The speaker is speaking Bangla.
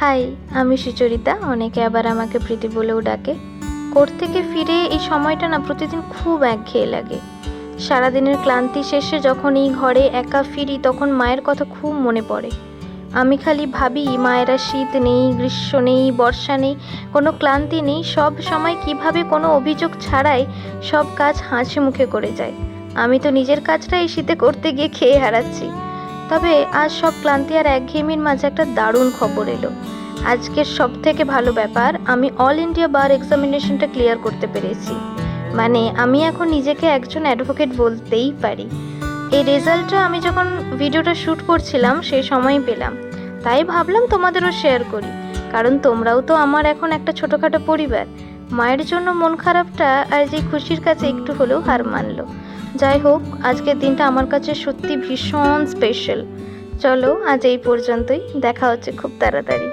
হাই, আমি সুচরিতা। অনেকে আবার আমাকে প্রীতি বলেও ডাকে। কোর্ট থেকে ফিরে এই সময়টা না প্রতিদিন খুব একঘেয়ে লাগে। সারাদিনের ক্লান্তি শেষে যখন এই ঘরে একা ফিরি তখন মায়ের কথা খুব মনে পড়ে। আমি খালি ভাবি মায়েরা শীত নেই, গ্রীষ্ম নেই, বর্ষা নেই, কোনো ক্লান্তি নেই, সব সময় কিভাবে কোনো অভিযোগ ছাড়াই সব কাজ হাসি মুখে করে যায়। আমি তো নিজের কাজটা এই শীতে করতে গিয়ে খেয়ে হারাচ্ছি। তবে আজ সব ক্লান্তি আর একঘেয়েমির মাঝে একটা দারুণ খবর এলো। আজকের সব থেকে ভালো ব্যাপার, আমি অল ইন্ডিয়া বার এক্সামিনেশনটা ক্লিয়ার করতে পেরেছি। মানে আমি এখন নিজেকে একজন অ্যাডভোকেট বলতেই পারি। এই রেজাল্টটা আমি যখন ভিডিওটা শ্যুট করছিলাম সেই সময়ই পেলাম। তাই ভাবলাম তোমাদেরও শেয়ার করি, কারণ তোমরাও তো আমার এখন একটা ছোটোখাটো পরিবার। মায়ের জন্য মন খারাপটা আর যে খুশির কাছে একটু হলেও হার মানলো। যাই হোক, আজকের দিনটা আমার কাছে সত্যি ভীষণ স্পেশাল। চলো আজ এই পর্যন্তই, দেখা হচ্ছে খুব তাড়াতাড়ি।